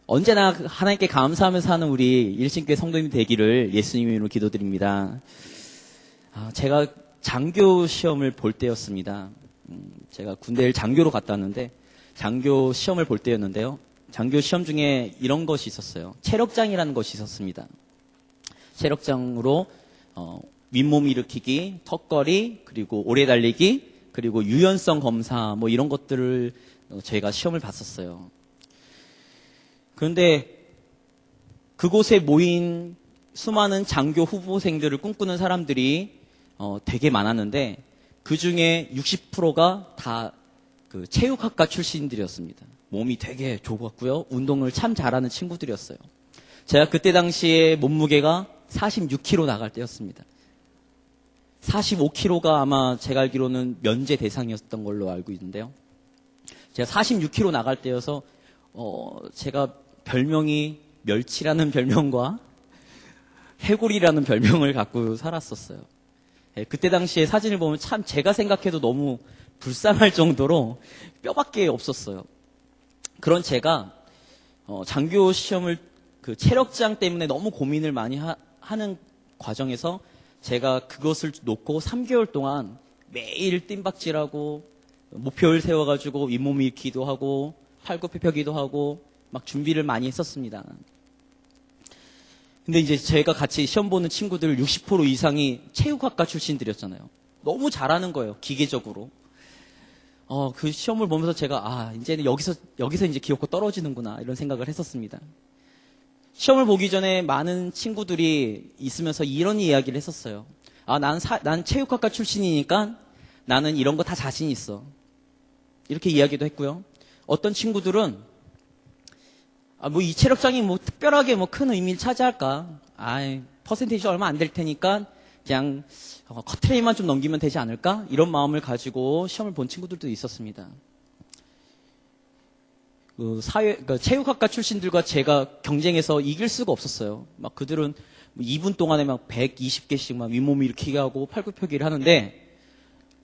언제나 하나님께 감사하면서 사는 우리 일신교회 성도님 되기를 예수님의 이름으로 기도드립니다. 제가 장교 시험을 볼 때였습니다. 제가 군대를 장교로 갔다 왔는데 장교 시험을 볼 때였는데요. 장교 시험 중에 이런 것이 있었어요. 체력장이라는 것이 있었습니다. 체력장으로 윗몸 일으키기, 턱걸이, 그리고 오래 달리기, 그리고 유연성 검사 뭐 이런 것들을 저희가 시험을 봤었어요. 그런데 그곳에 모인 수많은 장교 후보생들을 꿈꾸는 사람들이 되게 많았는데 그 중에 60%가 다 그 체육학과 출신들이었습니다. 몸이 되게 좋았고요. 운동을 참 잘하는 친구들이었어요. 제가 그때 당시에 몸무게가 46kg 나갈 때였습니다. 45kg가 아마 제가 알기로는 면제 대상이었던 걸로 알고 있는데요. 제가 46kg 나갈 때여서 제가 별명이 멸치라는 별명과 해골이라는 별명을 갖고 살았었어요. 그때 당시에 사진을 보면 참 제가 생각해도 너무 불쌍할 정도로 뼈밖에 없었어요. 그런 제가 장교 시험을 그 체력장 때문에 너무 고민을 많이 하는 과정에서 제가 그것을 놓고 3개월 동안 매일 뜀박질하고 목표를 세워가지고 윗몸 일으키기도 하고 팔굽혀펴기도 하고 막 준비를 많이 했었습니다. 근데 이제 제가 같이 시험 보는 친구들 60% 이상이 체육학과 출신들이었잖아요. 너무 잘하는 거예요, 기계적으로. 그 시험을 보면서 제가 이제는 여기서 이제 기어코 떨어지는구나 이런 생각을 했었습니다. 시험을 보기 전에 많은 친구들이 있으면서 이런 이야기를 했었어요. 난 체육학과 출신이니까 나는 이런 거 다 자신 있어. 이렇게 이야기도 했고요. 어떤 친구들은 이 체력장이 특별하게 큰 의미를 차지할까? 퍼센테이지 얼마 안 될 테니까 그냥 커트레일만 좀 넘기면 되지 않을까? 이런 마음을 가지고 시험을 본 친구들도 있었습니다. 체육학과 출신들과 제가 경쟁해서 이길 수가 없었어요. 그들은 2분 동안에 120개씩 윗몸 일으키게 하고 팔굽혀펴기를 하는데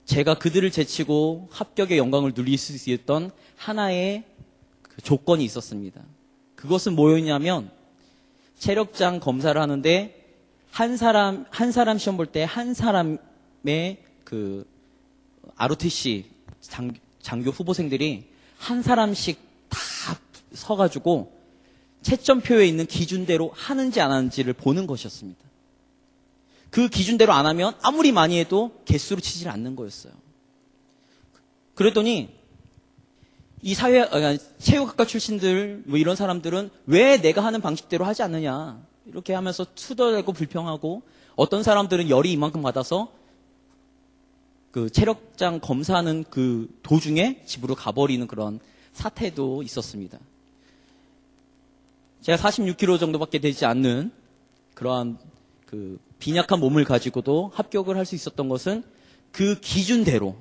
제가 그들을 제치고 합격의 영광을 누릴 수 있었던 하나의 조건이 있었습니다. 그것은 뭐였냐면 체력장 검사를 하는데 한 사람 시험 볼 때 한 사람의 그 ROTC 장교 후보생들이 한 사람씩 다 서가지고 채점표에 있는 기준대로 하는지 안 하는지를 보는 것이었습니다. 그 기준대로 안 하면 아무리 많이 해도 개수로 치질 않는 거였어요. 그랬더니 이 체육학과 출신들 이런 사람들은 왜 내가 하는 방식대로 하지 않느냐 이렇게 하면서 투덜대고 불평하고 어떤 사람들은 열이 이만큼 받아서 그 체력장 검사하는 그 도중에 집으로 가버리는 그런 사태도 있었습니다. 제가 46kg 정도밖에 되지 않는 그러한 그 빈약한 몸을 가지고도 합격을 할 수 있었던 것은 그 기준대로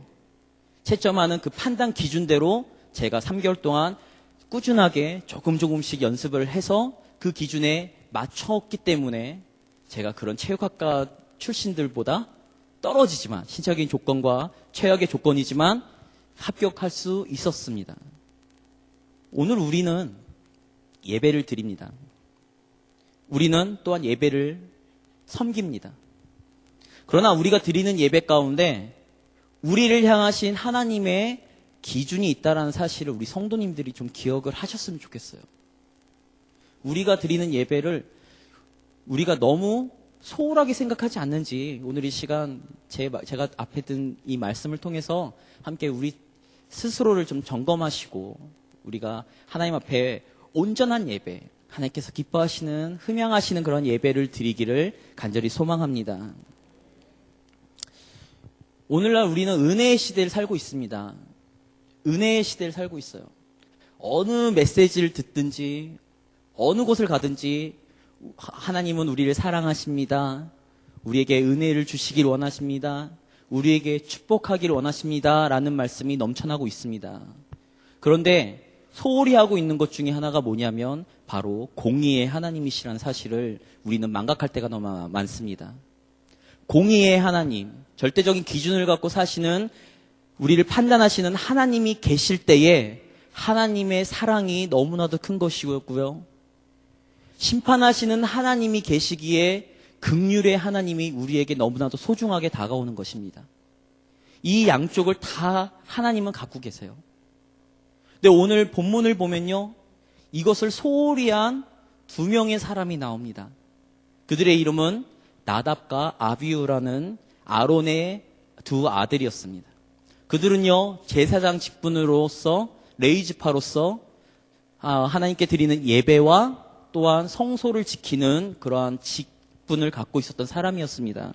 채점하는 그 판단 기준대로 제가 3개월 동안 꾸준하게 조금씩 연습을 해서 그 기준에 맞췄기 때문에 제가 그런 체육학과 출신들보다 떨어지지만 신체적인 조건과 최악의 조건이지만 합격할 수 있었습니다. 오늘 우리는 예배를 드립니다. 우리는 또한 예배를 섬깁니다. 그러나 우리가 드리는 예배 가운데 우리를 향하신 하나님의 기준이 있다는 사실을 우리 성도님들이 좀 기억을 하셨으면 좋겠어요. 우리가 드리는 예배를 우리가 너무 소홀하게 생각하지 않는지 오늘 이 시간 제가 앞에 든 이 말씀을 통해서 함께 우리 스스로를 좀 점검하시고 우리가 하나님 앞에 온전한 예배, 하나님께서 기뻐하시는 흠양하시는 그런 예배를 드리기를 간절히 소망합니다. 오늘날 우리는 은혜의 시대를 살고 있습니다. 은혜의 시대를 살고 있어요. 어느 메시지를 듣든지 어느 곳을 가든지 하나님은 우리를 사랑하십니다. 우리에게 은혜를 주시길 원하십니다. 우리에게 축복하길 원하십니다. 라는 말씀이 넘쳐나고 있습니다. 그런데 소홀히 하고 있는 것 중에 하나가 뭐냐면 바로 공의의 하나님이시라는 사실을 우리는 망각할 때가 너무 많습니다. 공의의 하나님, 절대적인 기준을 갖고 사시는 우리를 판단하시는 하나님이 계실 때에 하나님의 사랑이 너무나도 큰 것이었고요. 심판하시는 하나님이 계시기에 긍휼의 하나님이 우리에게 너무나도 소중하게 다가오는 것입니다. 이 양쪽을 다 하나님은 갖고 계세요. 근데 오늘 본문을 보면요, 이것을 소홀히 한 두 명의 사람이 나옵니다. 그들의 이름은 나답과 아비후라는 아론의 두 아들이었습니다. 그들은요, 제사장 직분으로서, 레위지파로서 하나님께 드리는 예배와 또한 성소를 지키는 그러한 직분을 갖고 있었던 사람이었습니다.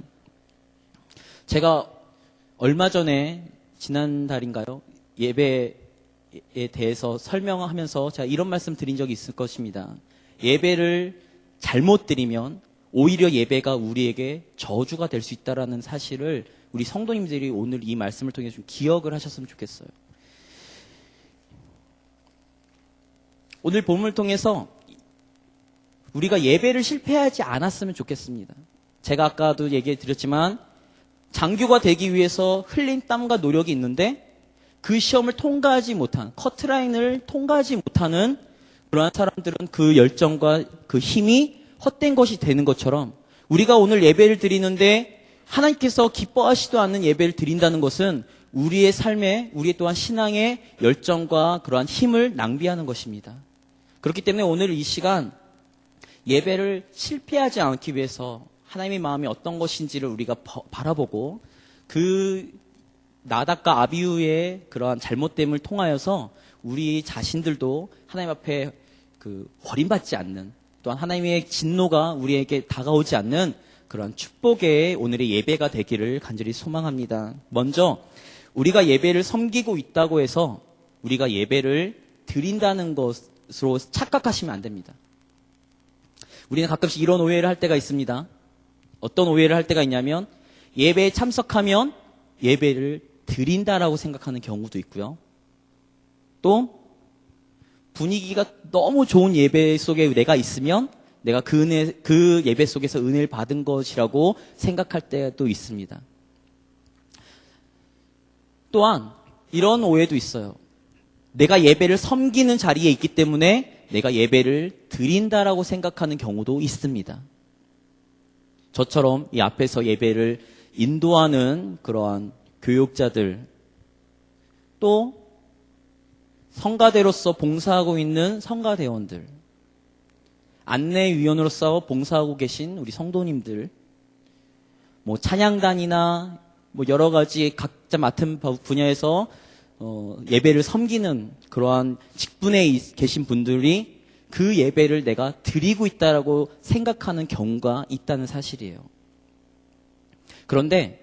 제가 얼마 전에, 지난달인가요? 예배에 대해서 설명하면서 제가 이런 말씀 드린 적이 있을 것입니다. 예배를 잘못 드리면 오히려 예배가 우리에게 저주가 될 수 있다는 사실을 우리 성도님들이 오늘 이 말씀을 통해 좀 기억을 하셨으면 좋겠어요. 오늘 본문을 통해서 우리가 예배를 실패하지 않았으면 좋겠습니다. 제가 아까도 얘기해 드렸지만 장교가 되기 위해서 흘린 땀과 노력이 있는데 그 시험을 통과하지 못한, 커트라인을 통과하지 못하는 그러한 사람들은 그 열정과 그 힘이 헛된 것이 되는 것처럼 우리가 오늘 예배를 드리는데 하나님께서 기뻐하시도 않는 예배를 드린다는 것은 우리의 삶에, 우리 또한 신앙의 열정과 그러한 힘을 낭비하는 것입니다. 그렇기 때문에 오늘 이 시간 예배를 실패하지 않기 위해서 하나님의 마음이 어떤 것인지를 우리가 바라보고 그 나답과 아비후의 그러한 잘못됨을 통하여서 우리 자신들도 하나님 앞에 버림받지 않는, 또한 하나님의 진노가 우리에게 다가오지 않는 그러한 축복의 오늘의 예배가 되기를 간절히 소망합니다. 먼저 우리가 예배를 섬기고 있다고 해서 우리가 예배를 드린다는 것으로 착각하시면 안 됩니다. 우리는 가끔씩 이런 오해를 할 때가 있습니다. 어떤 오해를 할 때가 있냐면 예배에 참석하면 예배를 드린다라고 생각하는 경우도 있고요. 또 분위기가 너무 좋은 예배 속에 내가 있으면 내가 그 예배 속에서 은혜를 받은 것이라고 생각할 때도 있습니다. 또한 이런 오해도 있어요. 내가 예배를 섬기는 자리에 있기 때문에 내가 예배를 드린다라고 생각하는 경우도 있습니다. 저처럼 이 앞에서 예배를 인도하는 그러한 교육자들, 또 성가대로서 봉사하고 있는 성가대원들, 안내위원으로서 봉사하고 계신 우리 성도님들, 찬양단이나 여러 가지 각자 맡은 분야에서 예배를 섬기는 그러한 직분에 계신 분들이 그 예배를 내가 드리고 있다라고 생각하는 경우가 있다는 사실이에요. 그런데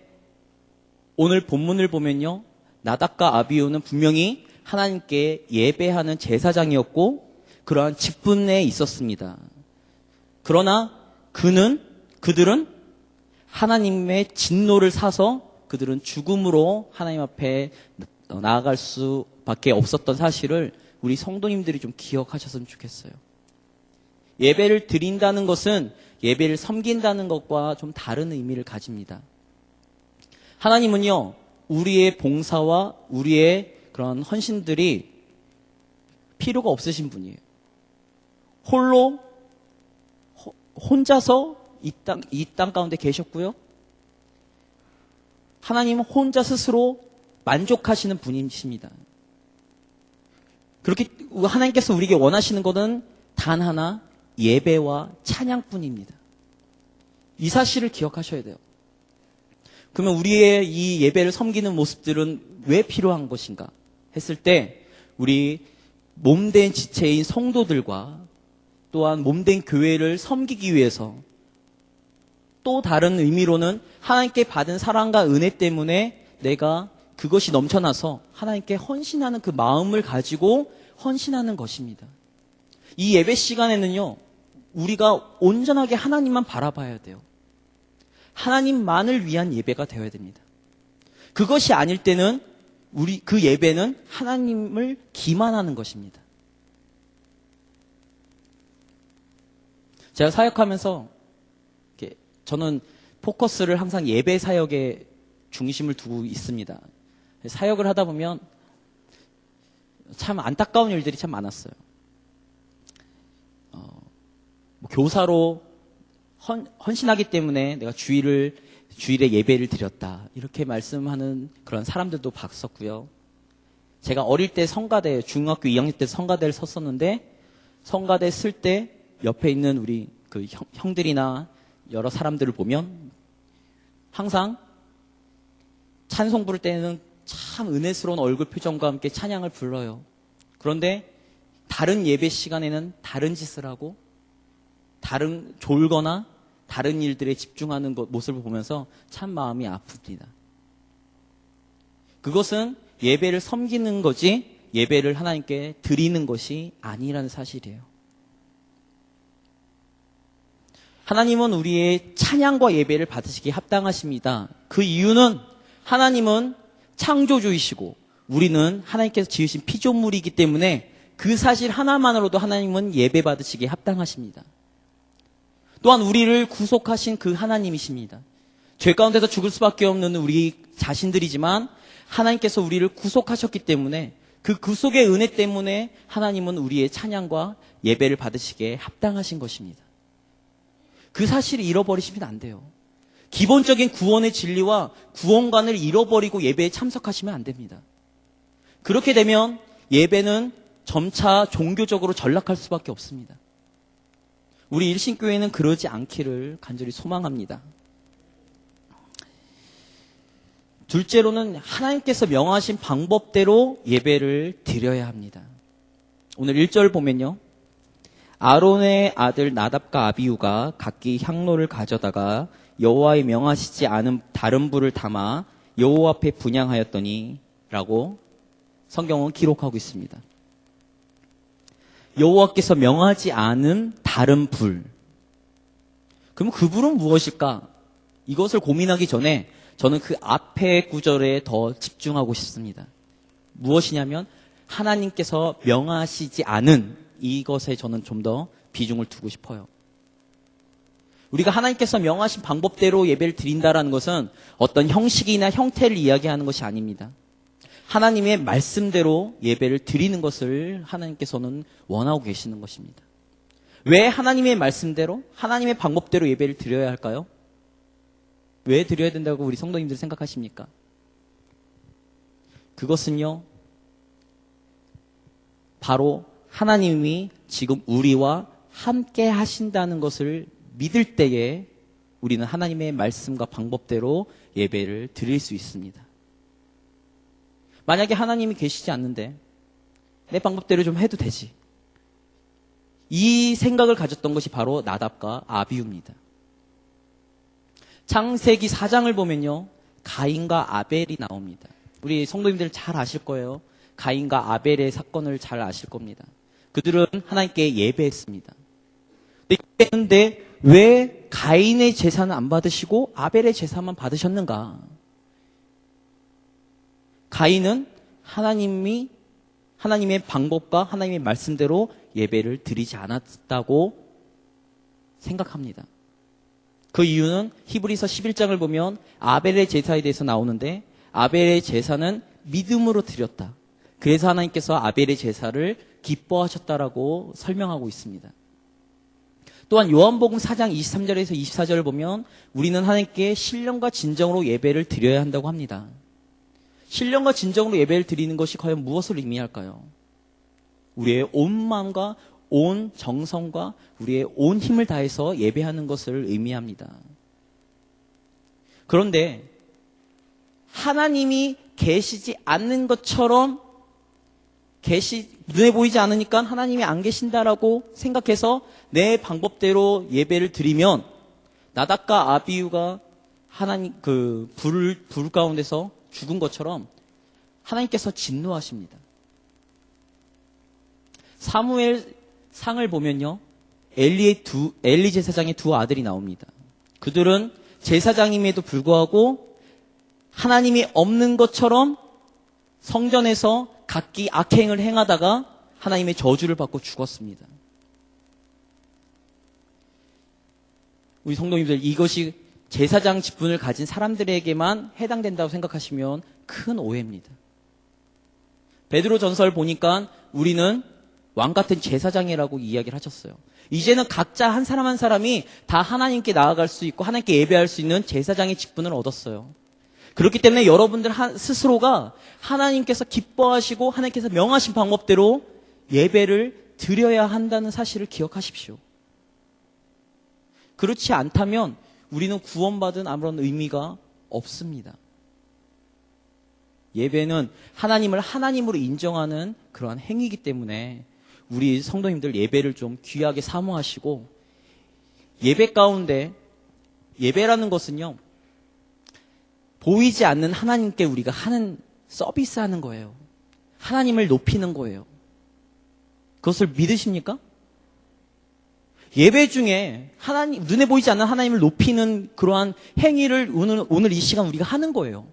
오늘 본문을 보면요, 나답과 아비후는 분명히 하나님께 예배하는 제사장이었고 그러한 직분에 있었습니다. 그러나 그들은 하나님의 진노를 사서 그들은 죽음으로 하나님 앞에 나아갈 수밖에 없었던 사실을 우리 성도님들이 좀 기억하셨으면 좋겠어요. 예배를 드린다는 것은 예배를 섬긴다는 것과 좀 다른 의미를 가집니다. 하나님은요, 우리의 봉사와 우리의 그런 헌신들이 필요가 없으신 분이에요. 혼자서 이 땅 가운데 계셨고요. 하나님은 혼자 스스로 만족하시는 분이십니다. 그렇게 하나님께서 우리에게 원하시는 것은 단 하나, 예배와 찬양뿐입니다. 이 사실을 기억하셔야 돼요. 그러면 우리의 이 예배를 섬기는 모습들은 왜 필요한 것인가 했을 때 우리 몸된 지체인 성도들과 또한 몸된 교회를 섬기기 위해서, 또 다른 의미로는 하나님께 받은 사랑과 은혜 때문에 내가 그것이 넘쳐나서 하나님께 헌신하는 그 마음을 가지고 헌신하는 것입니다. 이 예배 시간에는요, 우리가 온전하게 하나님만 바라봐야 돼요. 하나님만을 위한 예배가 되어야 됩니다. 그것이 아닐 때는 그 예배는 하나님을 기만하는 것입니다. 제가 사역하면서 저는 포커스를 항상 예배 사역에 중심을 두고 있습니다. 사역을 하다 보면 참 안타까운 일들이 참 많았어요. 교사로 헌신하기 때문에 내가 주일에 예배를 드렸다, 이렇게 말씀하는 그런 사람들도 봤었고요. 제가 어릴 때 성가대, 중학교 2학년 때 성가대를 섰었는데, 성가대 쓸 때 옆에 있는 우리 그 형들이나 여러 사람들을 보면 항상 찬송 부를 때는 참 은혜스러운 얼굴 표정과 함께 찬양을 불러요. 그런데 다른 예배 시간에는 다른 짓을 하고 졸거나 다른 일들에 집중하는 모습을 보면서 참 마음이 아픕니다. 그것은 예배를 섬기는 거지 예배를 하나님께 드리는 것이 아니라는 사실이에요. 하나님은 우리의 찬양과 예배를 받으시기에 합당하십니다. 그 이유는 하나님은 창조주이시고 우리는 하나님께서 지으신 피조물이기 때문에 그 사실 하나만으로도 하나님은 예배 받으시기에 합당하십니다. 또한 우리를 구속하신 그 하나님이십니다. 죄 가운데서 죽을 수밖에 없는 우리 자신들이지만 하나님께서 우리를 구속하셨기 때문에 그 구속의 은혜 때문에 하나님은 우리의 찬양과 예배를 받으시기에 합당하신 것입니다. 그 사실을 잃어버리시면 안 돼요. 기본적인 구원의 진리와 구원관을 잃어버리고 예배에 참석하시면 안 됩니다. 그렇게 되면 예배는 점차 종교적으로 전락할 수밖에 없습니다. 우리 일신교회는 그러지 않기를 간절히 소망합니다. 둘째로는 하나님께서 명하신 방법대로 예배를 드려야 합니다. 오늘 1절 보면요, 아론의 아들 나답과 아비후가 각기 향로를 가져다가 여호와의 명하시지 않은 다른 불을 담아 여호와 앞에 분향하였더니 라고 성경은 기록하고 있습니다. 여호와께서 명하지 않은 다른 불. 그럼 그 불은 무엇일까? 이것을 고민하기 전에 저는 그 앞에 구절에 더 집중하고 싶습니다. 무엇이냐면 하나님께서 명하시지 않은 이것에 저는 좀 더 비중을 두고 싶어요. 우리가 하나님께서 명하신 방법대로 예배를 드린다라는 것은 어떤 형식이나 형태를 이야기하는 것이 아닙니다. 하나님의 말씀대로 예배를 드리는 것을 하나님께서는 원하고 계시는 것입니다. 왜 하나님의 말씀대로, 하나님의 방법대로 예배를 드려야 할까요? 왜 드려야 된다고 우리 성도님들 생각하십니까? 그것은요, 바로 하나님이 지금 우리와 함께 하신다는 것을 믿을 때에 우리는 하나님의 말씀과 방법대로 예배를 드릴 수 있습니다. 만약에 하나님이 계시지 않는데 내 방법대로 좀 해도 되지, 이 생각을 가졌던 것이 바로 나답과 아비후입니다. 창세기 4장을 보면요, 가인과 아벨이 나옵니다. 우리 성도님들 잘 아실 거예요. 가인과 아벨의 사건을 잘 아실 겁니다. 그들은 하나님께 예배했습니다. 예배했는데 왜 가인의 제사는 안 받으시고 아벨의 제사만 받으셨는가? 가인은 하나님의 방법과 하나님의 말씀대로 예배를 드리지 않았다고 생각합니다. 그 이유는 히브리서 11장을 보면 아벨의 제사에 대해서 나오는데, 아벨의 제사는 믿음으로 드렸다. 그래서 하나님께서 아벨의 제사를 기뻐하셨다라고 설명하고 있습니다. 또한 요한복음 4장 23절에서 24절을 보면 우리는 하나님께 신령과 진정으로 예배를 드려야 한다고 합니다. 신령과 진정으로 예배를 드리는 것이 과연 무엇을 의미할까요? 우리의 온 마음과 온 정성과 우리의 온 힘을 다해서 예배하는 것을 의미합니다. 그런데 하나님이 계시지 않는 것처럼 눈에 보이지 않으니까 하나님이 안 계신다라고 생각해서 내 방법대로 예배를 드리면 나답과 아비후가 하나님 불 가운데서 죽은 것처럼 하나님께서 진노하십니다. 사무엘 상을 보면요, 엘리 제사장의 두 아들이 나옵니다. 그들은 제사장임에도 불구하고 하나님이 없는 것처럼 성전에서 각기 악행을 행하다가 하나님의 저주를 받고 죽었습니다. 우리 성도님들, 이것이 제사장 직분을 가진 사람들에게만 해당된다고 생각하시면 큰 오해입니다. 베드로 전설 보니까 우리는 왕 같은 제사장이라고 이야기를 하셨어요. 이제는 각자 한 사람 한 사람이 다 하나님께 나아갈 수 있고 하나님께 예배할 수 있는 제사장의 직분을 얻었어요. 그렇기 때문에 여러분들 스스로가 하나님께서 기뻐하시고 하나님께서 명하신 방법대로 예배를 드려야 한다는 사실을 기억하십시오. 그렇지 않다면 우리는 구원받은 아무런 의미가 없습니다. 예배는 하나님을 하나님으로 인정하는 그러한 행위이기 때문에 우리 성도님들 예배를 좀 귀하게 사모하시고, 예배 가운데, 예배라는 것은요, 보이지 않는 하나님께 우리가 하는 서비스 하는 거예요. 하나님을 높이는 거예요. 그것을 믿으십니까? 예배 중에 하나님, 눈에 보이지 않는 하나님을 높이는 그러한 행위를 오늘 이 시간 우리가 하는 거예요.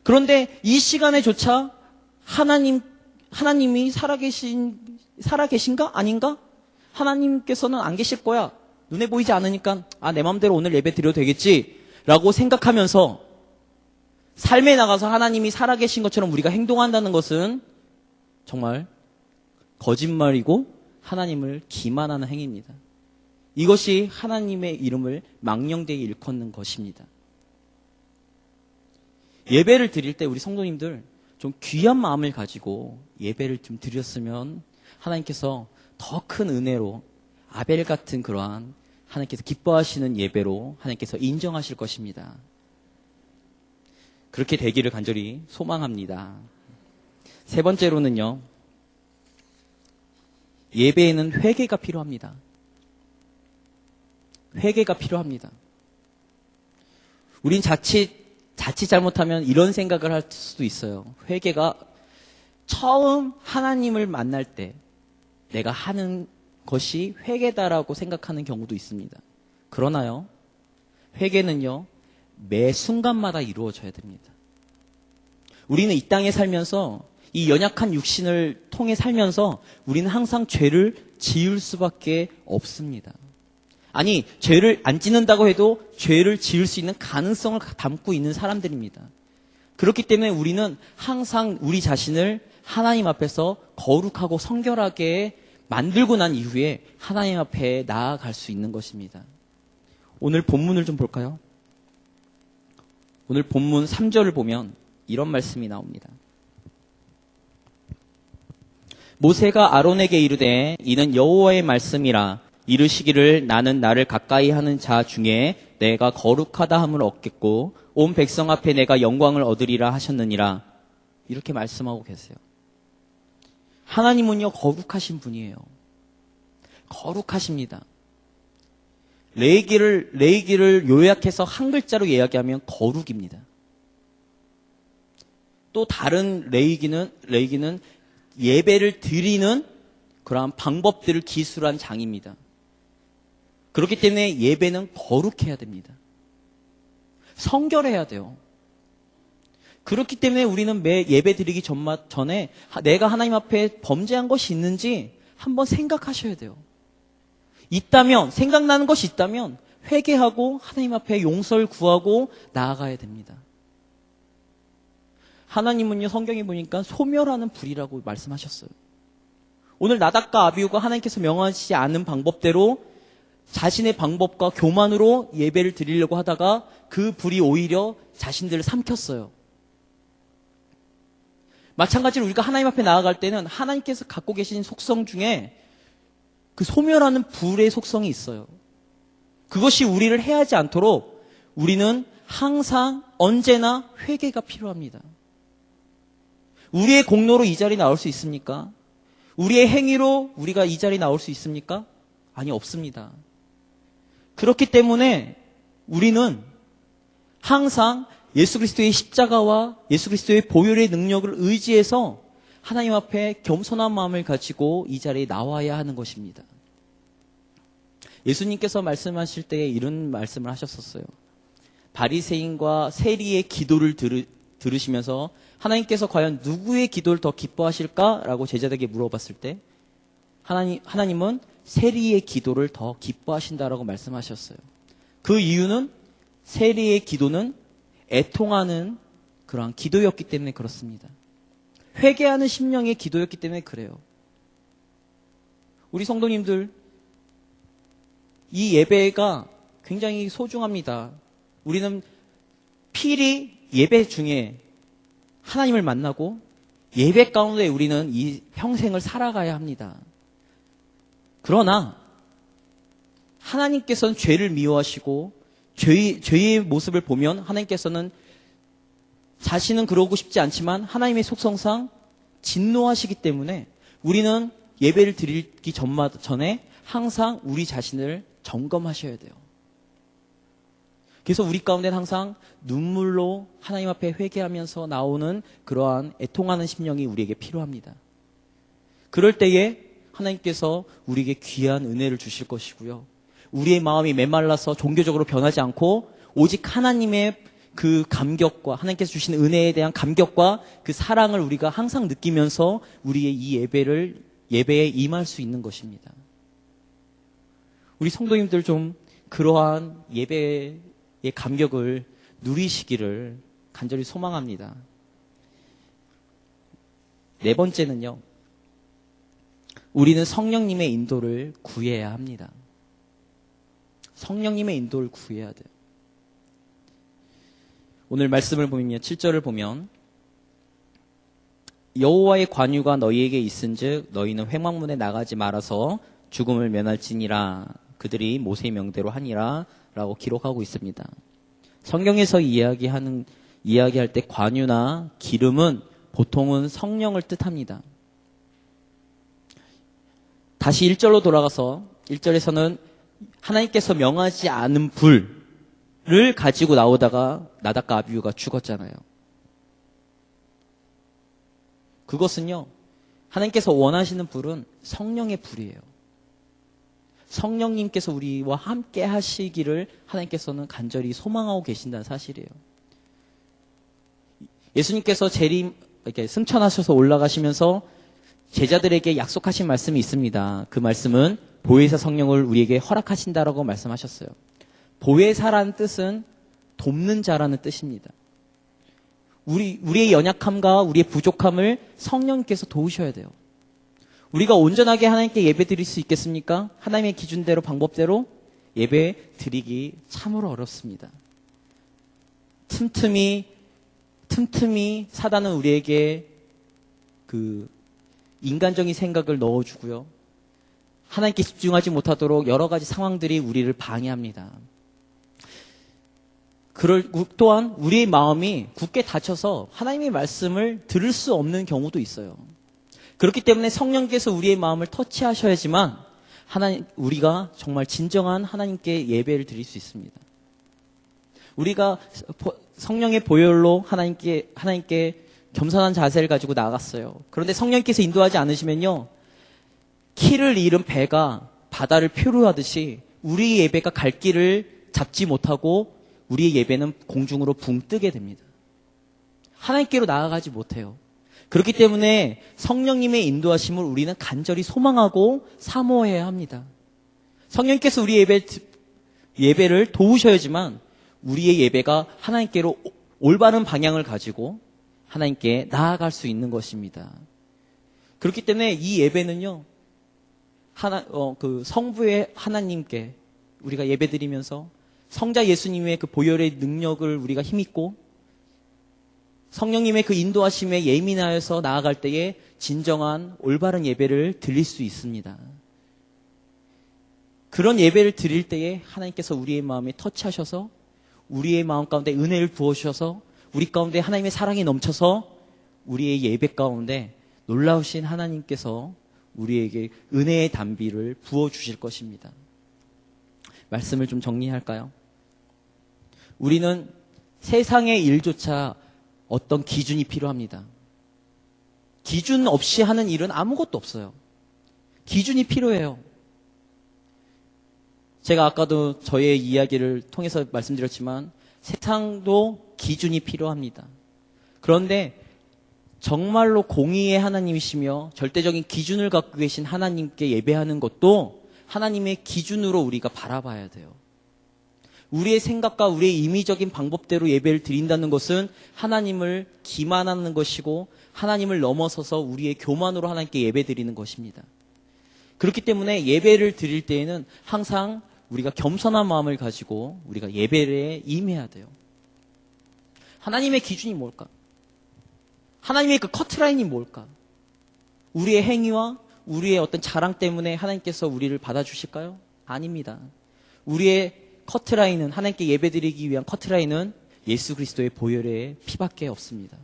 그런데 이 시간에조차 하나님이 살아계신가? 아닌가? 하나님께서는 안 계실 거야. 눈에 보이지 않으니까, 내 마음대로 오늘 예배 드려도 되겠지. 라고 생각하면서 삶에 나가서 하나님이 살아계신 것처럼 우리가 행동한다는 것은 정말 거짓말이고 하나님을 기만하는 행위입니다. 이것이 하나님의 이름을 망령되게 일컫는 것입니다. 예배를 드릴 때 우리 성도님들 좀 귀한 마음을 가지고 예배를 좀 드렸으면 하나님께서 더 큰 은혜로 아벨 같은 그러한 하나님께서 기뻐하시는 예배로 하나님께서 인정하실 것입니다. 그렇게 되기를 간절히 소망합니다. 세 번째로는요, 예배에는 회개가 필요합니다. 회개가 필요합니다. 우린 자칫 잘못하면 이런 생각을 할 수도 있어요. 회개가 처음 하나님을 만날 때 내가 하는 것이 회개다라고 생각하는 경우도 있습니다. 그러나요, 회개는요, 매 순간마다 이루어져야 됩니다. 우리는 이 땅에 살면서 이 연약한 육신을 통해 살면서 우리는 항상 죄를 지을 수밖에 없습니다. 아니, 죄를 안 짓는다고 해도 죄를 지을 수 있는 가능성을 담고 있는 사람들입니다. 그렇기 때문에 우리는 항상 우리 자신을 하나님 앞에서 거룩하고 성결하게 만들고 난 이후에 하나님 앞에 나아갈 수 있는 것입니다. 오늘 본문을 좀 볼까요? 오늘 본문 3절을 보면 이런 말씀이 나옵니다. 모세가 아론에게 이르되 이는 여호와의 말씀이라 이르시기를 나는 나를 가까이 하는 자 중에 내가 거룩하다 함을 얻겠고 온 백성 앞에 내가 영광을 얻으리라 하셨느니라. 이렇게 말씀하고 계세요. 하나님은요, 거룩하신 분이에요. 거룩하십니다. 레위기를 요약해서 한 글자로 이야기하면 거룩입니다. 또 다른 레위기는 예배를 드리는 그러한 방법들을 기술한 장입니다. 그렇기 때문에 예배는 거룩해야 됩니다. 성결해야 돼요. 그렇기 때문에 우리는 매 예배 드리기 전에 내가 하나님 앞에 범죄한 것이 있는지 한번 생각하셔야 돼요. 생각나는 것이 있다면 회개하고 하나님 앞에 용서를 구하고 나아가야 됩니다. 하나님은요, 성경에 보니까 소멸하는 불이라고 말씀하셨어요. 오늘 나답과 아비후가 하나님께서 명하시지 않은 방법대로 자신의 방법과 교만으로 예배를 드리려고 하다가 그 불이 오히려 자신들을 삼켰어요. 마찬가지로 우리가 하나님 앞에 나아갈 때는 하나님께서 갖고 계신 속성 중에 그 소멸하는 불의 속성이 있어요. 그것이 우리를 해하지 않도록 우리는 항상 언제나 회개가 필요합니다. 우리의 공로로 이 자리에 나올 수 있습니까? 우리의 행위로 우리가 이 자리에 나올 수 있습니까? 아니, 없습니다. 그렇기 때문에 우리는 항상 예수 그리스도의 십자가와 예수 그리스도의 보혈의 능력을 의지해서 하나님 앞에 겸손한 마음을 가지고 이 자리에 나와야 하는 것입니다. 예수님께서 말씀하실 때 이런 말씀을 하셨었어요. 바리새인과 세리의 기도를 들으시면서 하나님께서 과연 누구의 기도를 더 기뻐하실까라고 제자들에게 물어봤을 때 하나님은 세리의 기도를 더 기뻐하신다라고 말씀하셨어요. 그 이유는 세리의 기도는 애통하는 그러한 기도였기 때문에 그렇습니다. 회개하는 심령의 기도였기 때문에 그래요. 우리 성도님들, 이 예배가 굉장히 소중합니다. 우리는 필히 예배 중에 하나님을 만나고 예배 가운데 우리는 이 평생을 살아가야 합니다. 그러나 하나님께서는 죄를 미워하시고 죄의 모습을 보면 하나님께서는 자신은 그러고 싶지 않지만 하나님의 속성상 진노하시기 때문에 우리는 예배를 드리기 전에 항상 우리 자신을 점검하셔야 돼요. 그래서 우리 가운데는 항상 눈물로 하나님 앞에 회개하면서 나오는 그러한 애통하는 심령이 우리에게 필요합니다. 그럴 때에 하나님께서 우리에게 귀한 은혜를 주실 것이고요. 우리의 마음이 메말라서 종교적으로 변하지 않고 오직 하나님의 그 감격과 하나님께서 주신 은혜에 대한 감격과 그 사랑을 우리가 항상 느끼면서 우리의 이 예배에 임할 수 있는 것입니다. 우리 성도님들 좀 그러한 예배의 감격을 누리시기를 간절히 소망합니다. 네 번째는요. 우리는 성령님의 인도를 구해야 합니다. 성령님의 인도를 구해야 돼요. 오늘 말씀을 보면요. 7절을 보면 여호와의 관유가 너희에게 있은즉 너희는 회막문에 나가지 말아서 죽음을 면할지니라. 그들이 모세의 명대로 하니라 라고 기록하고 있습니다. 성경에서 이야기할 때 관유나 기름은 보통은 성령을 뜻합니다. 다시 1절로 돌아가서 1절에서는 하나님께서 명하지 않은 불을 가지고 나오다가 나답과 아비후가 죽었잖아요. 그것은요, 하나님께서 원하시는 불은 성령의 불이에요. 성령님께서 우리와 함께 하시기를 하나님께서는 간절히 소망하고 계신다는 사실이에요. 예수님께서 이렇게 승천하셔서 올라가시면서 제자들에게 약속하신 말씀이 있습니다. 그 말씀은 보혜사 성령을 우리에게 허락하신다라고 말씀하셨어요. 보혜사라는 뜻은 돕는 자라는 뜻입니다. 우리의 연약함과 우리의 부족함을 성령님께서 도우셔야 돼요. 우리가 온전하게 하나님께 예배 드릴 수 있겠습니까? 하나님의 기준대로 방법대로 예배 드리기 참으로 어렵습니다. 틈틈이 사단은 우리에게 그 인간적인 생각을 넣어주고요. 하나님께 집중하지 못하도록 여러 가지 상황들이 우리를 방해합니다. 또한 우리의 마음이 굳게 닫혀서 하나님의 말씀을 들을 수 없는 경우도 있어요. 그렇기 때문에 성령께서 우리의 마음을 터치하셔야지만 우리가 정말 진정한 하나님께 예배를 드릴 수 있습니다. 우리가 성령의 보혈로 하나님께 겸손한 자세를 가지고 나아갔어요. 그런데 성령께서 인도하지 않으시면요, 키를 잃은 배가 바다를 표류하듯이 우리의 예배가 갈 길을 잡지 못하고 우리의 예배는 공중으로 붕 뜨게 됩니다. 하나님께로 나아가지 못해요. 그렇기 때문에 성령님의 인도하심을 우리는 간절히 소망하고 사모해야 합니다. 성령께서 우리 예배를 도우셔야지만 우리의 예배가 하나님께로 올바른 방향을 가지고 하나님께 나아갈 수 있는 것입니다. 그렇기 때문에 이 예배는요, 성부의 하나님께 우리가 예배드리면서 성자 예수님의 그 보혈의 능력을 우리가 힘입고 성령님의 그 인도하심에 예민하여서 나아갈 때에 진정한 올바른 예배를 드릴 수 있습니다. 그런 예배를 드릴 때에 하나님께서 우리의 마음에 터치하셔서 우리의 마음 가운데 은혜를 부어주셔서 우리 가운데 하나님의 사랑이 넘쳐서 우리의 예배 가운데 놀라우신 하나님께서 우리에게 은혜의 단비를 부어주실 것입니다. 말씀을 좀 정리할까요? 우리는 세상의 일조차 어떤 기준이 필요합니다. 기준 없이 하는 일은 아무것도 없어요. 기준이 필요해요. 제가 아까도 저의 이야기를 통해서 말씀드렸지만 세상도 기준이 필요합니다. 그런데 정말로 공의의 하나님이시며 절대적인 기준을 갖고 계신 하나님께 예배하는 것도 하나님의 기준으로 우리가 바라봐야 돼요. 우리의 생각과 우리의 임의적인 방법대로 예배를 드린다는 것은 하나님을 기만하는 것이고 하나님을 넘어서서 우리의 교만으로 하나님께 예배 드리는 것입니다. 그렇기 때문에 예배를 드릴 때에는 항상 우리가 겸손한 마음을 가지고 우리가 예배에 임해야 돼요. 하나님의 기준이 뭘까? 하나님의 그 커트라인이 뭘까? 우리의 행위와 우리의 어떤 자랑 때문에 하나님께서 우리를 받아주실까요? 아닙니다. 우리의 커트라인은, 하나님께 예배드리기 위한 커트라인은 예수 그리스도의 보혈의 피밖에 없습니다.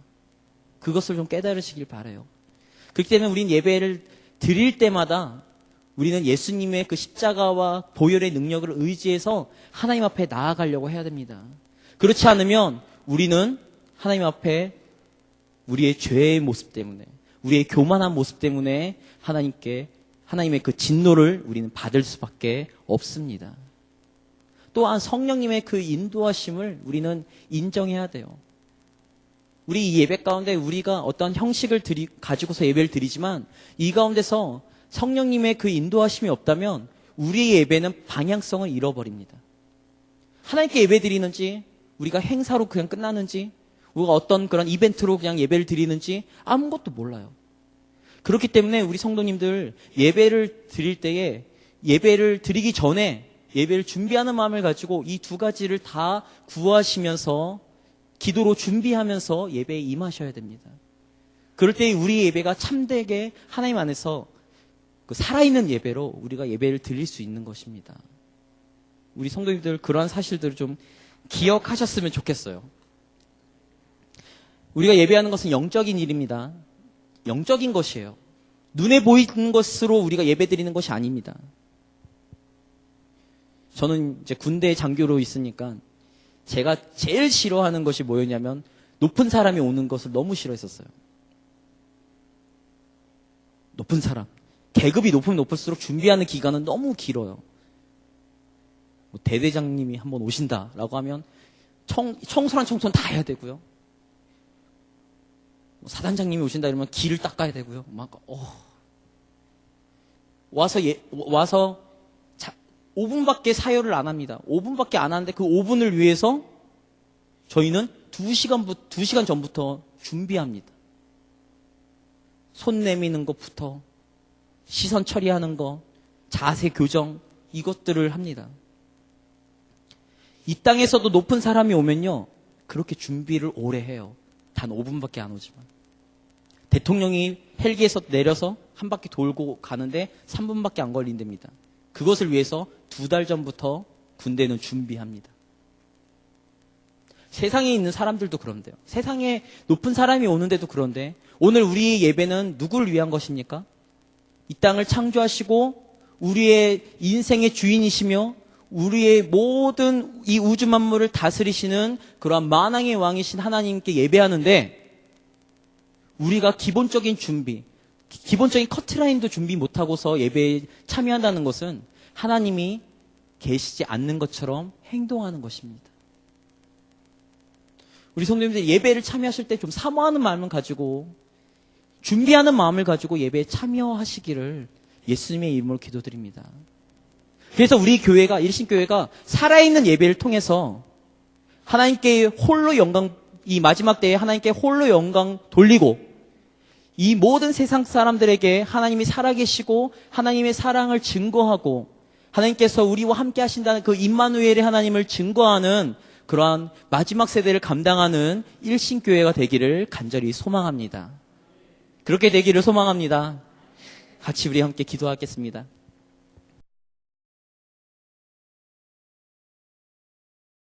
그것을 좀 깨달으시길 바라요. 그렇기 때문에 우리는 예배를 드릴 때마다 우리는 예수님의 그 십자가와 보혈의 능력을 의지해서 하나님 앞에 나아가려고 해야 됩니다. 그렇지 않으면 우리는 하나님 앞에 우리의 죄의 모습 때문에, 우리의 교만한 모습 때문에 하나님의 그 진노를 우리는 받을 수밖에 없습니다. 또한 성령님의 그 인도하심을 우리는 인정해야 돼요. 우리 이 예배 가운데 우리가 어떤 형식을 가지고서 예배를 드리지만 이 가운데서 성령님의 그 인도하심이 없다면 우리의 예배는 방향성을 잃어버립니다. 하나님께 예배 드리는지, 우리가 행사로 그냥 끝나는지, 우리가 어떤 그런 이벤트로 그냥 예배를 드리는지 아무것도 몰라요. 그렇기 때문에 우리 성도님들 예배를 드릴 때에, 예배를 드리기 전에 예배를 준비하는 마음을 가지고 이 두 가지를 다 구하시면서 기도로 준비하면서 예배에 임하셔야 됩니다. 그럴 때 우리 예배가 참되게 하나님 안에서 그 살아있는 예배로 우리가 예배를 드릴 수 있는 것입니다. 우리 성도님들 그러한 사실들을 좀 기억하셨으면 좋겠어요. 우리가 예배하는 것은 영적인 일입니다. 영적인 것이에요. 눈에 보이는 것으로 우리가 예배 드리는 것이 아닙니다. 저는 이제 군대 장교로 있으니까 제가 제일 싫어하는 것이 뭐였냐면 높은 사람이 오는 것을 너무 싫어했었어요. 높은 사람. 계급이 높으면 높을수록 준비하는 기간은 너무 길어요. 뭐 대대장님이 한번 오신다라고 하면 청소란 청소는 다 해야 되고요. 뭐 사단장님이 오신다 이러면 길을 닦아야 되고요. 와서 5분밖에 사열을 안 합니다. 5분밖에 안 하는데 그 5분을 위해서 저희는 2시간 전부터 준비합니다. 손 내미는 것부터 시선 처리하는 것, 자세 교정, 이것들을 합니다. 이 땅에서도 높은 사람이 오면요, 그렇게 준비를 오래 해요. 단 5분밖에 안 오지만. 대통령이 헬기에서 내려서 한 바퀴 돌고 가는데 3분밖에 안 걸린답니다. 그것을 위해서 2달 전부터 군대는 준비합니다. 세상에 있는 사람들도 그런데요. 세상에 높은 사람이 오는데도 그런데 오늘 우리 예배는 누구를 위한 것입니까? 이 땅을 창조하시고 우리의 인생의 주인이시며 우리의 모든 이 우주 만물을 다스리시는 그러한 만왕의 왕이신 하나님께 예배하는데 우리가 기본적인 준비, 기본적인 커트라인도 준비 못하고서 예배에 참여한다는 것은 하나님이 계시지 않는 것처럼 행동하는 것입니다. 우리 성도님들 예배를 참여하실 때 좀 사모하는 마음을 가지고 준비하는 마음을 가지고 예배에 참여하시기를 예수님의 이름으로 기도드립니다. 그래서 우리 교회가, 일신교회가 살아있는 예배를 통해서 하나님께 홀로 영광, 이 마지막 때에 하나님께 홀로 영광 돌리고 이 모든 세상 사람들에게 하나님이 살아계시고 하나님의 사랑을 증거하고 하나님께서 우리와 함께 하신다는 그 임마누엘의 하나님을 증거하는 그러한 마지막 세대를 감당하는 일신교회가 되기를 간절히 소망합니다. 그렇게 되기를 소망합니다. 같이 우리 함께 기도하겠습니다.